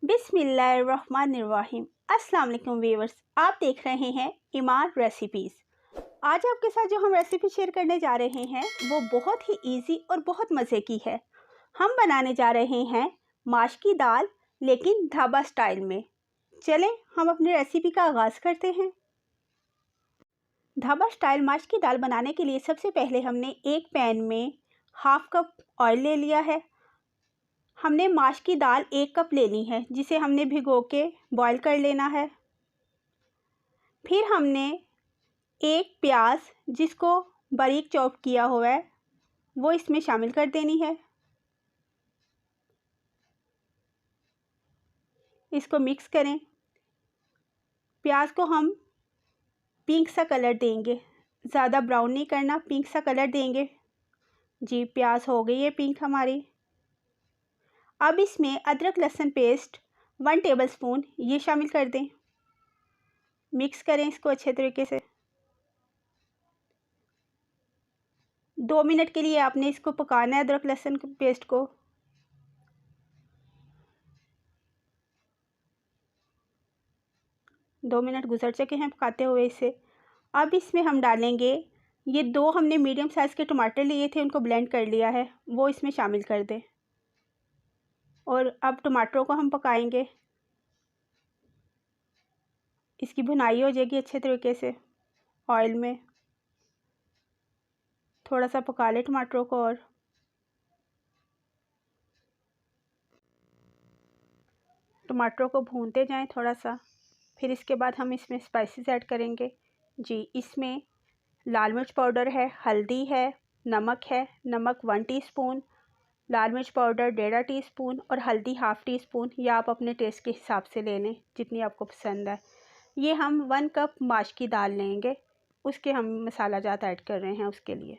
बिस्मिल्लाहिर्रहमानिर्रहीम। अस्सलाम वालेकुम व्यूअर्स, आप देख रहे हैं ईमान रेसिपीज़। आज आपके साथ जो हम रेसिपी शेयर करने जा रहे हैं वो बहुत ही इजी और बहुत मज़े की है। हम बनाने जा रहे हैं माश की दाल, लेकिन ढाबा स्टाइल में। चलें हम अपनी रेसिपी का आगाज़ करते हैं। ढाबा स्टाइल माश की दाल बनाने के लिए सबसे पहले हमने एक पैन में हाफ़ कप ऑयल ले लिया है। हमने माश की दाल 1 कप लेनी है, जिसे हमने भिगो के बॉईल कर लेना है। फिर हमने एक प्याज जिसको बारीक चॉप किया हुआ है वो इसमें शामिल कर देनी है। इसको मिक्स करें। प्याज को हम पिंक सा कलर देंगे, ज़्यादा ब्राउन नहीं करना, पिंक सा कलर देंगे। जी, प्याज हो गई है पिंक हमारी। अब इसमें अदरक लहसुन पेस्ट 1 टेबलस्पून ये शामिल कर दें। मिक्स करें इसको अच्छे तरीके से। 2 मिनट के लिए आपने इसको पकाना है, अदरक लहसुन पेस्ट को। दो मिनट गुजर चुके हैं पकाते हुए इसे। अब इसमें हम डालेंगे ये 2 हमने मीडियम साइज़ के टमाटर लिए थे, उनको ब्लेंड कर लिया है, वो इसमें शामिल कर दें। और अब टमाटरों को हम पकाएंगे। इसकी भुनाई हो जाएगी अच्छे तरीके से ऑयल में। थोड़ा सा पका ले टमाटरों को और टमाटरों को भूनते जाएं थोड़ा सा। फिर इसके बाद हम इसमें स्पाइसेस ऐड करेंगे। जी, इसमें लाल मिर्च पाउडर है, हल्दी है, नमक है। नमक 1 टीस्पून, लाल मिर्च पाउडर 1.5 टीस्पून और हल्दी हाफ़ टी स्पून, या आप अपने टेस्ट के हिसाब से ले लें जितनी आपको पसंद है। ये हम 1 कप माश की दाल लेंगे, उसके हम मसाला जात ऐड कर रहे हैं उसके लिए।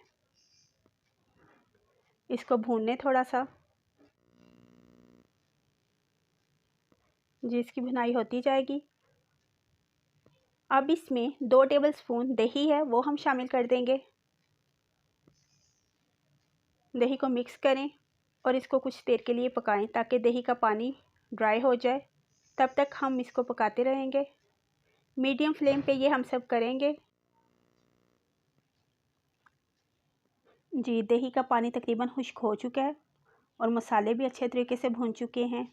इसको भूनने थोड़ा सा। जी, इसकी भुनाई होती जाएगी। अब इसमें 2 टेबलस्पून दही है वो हम शामिल कर देंगे। दही को मिक्स करें और इसको कुछ देर के लिए पकाएं ताकि दही का पानी ड्राई हो जाए। तब तक हम इसको पकाते रहेंगे। मीडियम फ्लेम पे ये हम सब करेंगे। जी, दही का पानी तकरीबन खुश्क हो चुका है और मसाले भी अच्छे तरीके से भून चुके हैं।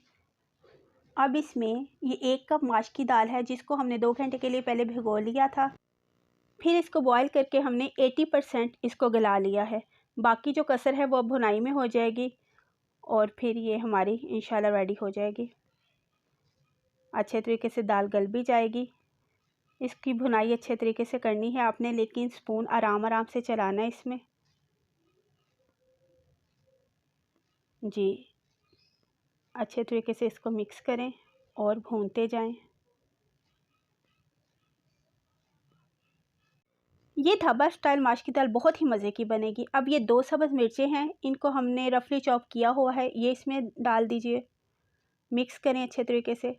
अब इसमें ये 1 कप माश की दाल है जिसको हमने 2 घंटे के लिए पहले भिगो लिया था। फिर इसको बॉईल करके हमने 80% इसको गला लिया है। बाकी जो कसर है वो भुनाई में हो जाएगी और फिर ये हमारी इंशाल्लाह रेडी हो जाएगी। अच्छे तरीके से दाल गल भी जाएगी। इसकी भुनाई अच्छे तरीके से करनी है आपने, लेकिन स्पून आराम आराम से चलाना है इसमें। जी, अच्छे तरीके से इसको मिक्स करें और भूनते जाएं। ये ढाबा स्टाइल माश की दाल बहुत ही मज़े की बनेगी। अब ये 2 सब्ज़ मिर्चें हैं, इनको हमने रफली चॉप किया हुआ है, ये इसमें डाल दीजिए। मिक्स करें अच्छे तरीके से।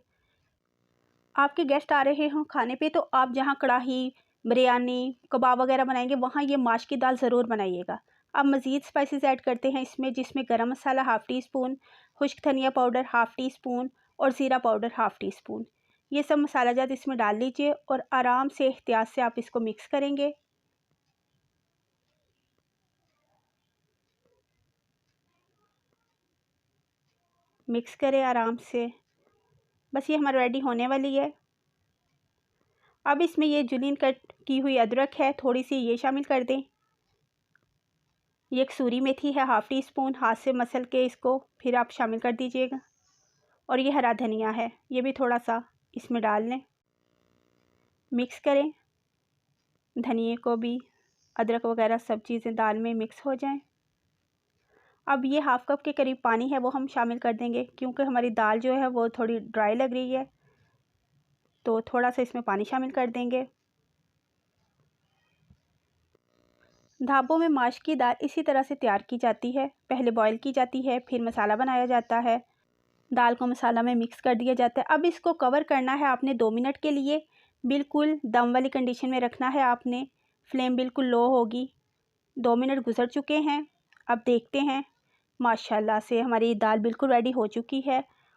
आपके गेस्ट आ रहे हों खाने पे तो आप जहाँ कढ़ाई, बिरयानी, कबाब वगैरह बनाएंगे वहाँ ये माश की दाल ज़रूर बनाइएगा। अब मज़ीद स्पाइसेस ऐड करते हैं इसमें, जिसमें गरम मसाला हाफ़ टी स्पून, खुश्क धनिया पाउडर हाफ़ टी स्पून और ज़ीरा पाउडर हाफ़ टी स्पून। ये सब मसाला जात इसमें डाल लीजिए और आराम से एहतियात से आप इसको मिक्स करेंगे। मिक्स करें आराम से। बस ये हमारा रेडी होने वाली है। अब इसमें ये जुलीन कट की हुई अदरक है, थोड़ी सी ये शामिल कर दें। ये एक सूरी मेथी है हाफ़ टी स्पून, हाथ से मसल के इसको फिर आप शामिल कर दीजिएगा। और ये हरा धनिया है, ये भी थोड़ा सा इसमें डाल लें। मिक्स करें, धनिए को भी, अदरक वगैरह सब चीज़ें दाल में मिक्स हो जाएं। अब ये हाफ़ कप के करीब पानी है वो हम शामिल कर देंगे, क्योंकि हमारी दाल जो है वो थोड़ी ड्राई लग रही है, तो थोड़ा सा इसमें पानी शामिल कर देंगे। ढाबों में माश की दाल इसी तरह से तैयार की जाती है, पहले बॉईल की जाती है, फिर मसाला बनाया जाता है, दाल को मसाला में मिक्स कर दिया जाता है। अब इसको कवर करना है आपने 2 मिनट के लिए, बिल्कुल दम वाली कंडीशन में रखना है आपने। फ्लेम बिल्कुल लो होगी। 2 मिनट गुजर चुके हैं। अब देखते हैं, माशाल्लाह से हमारी दाल बिल्कुल रेडी हो चुकी है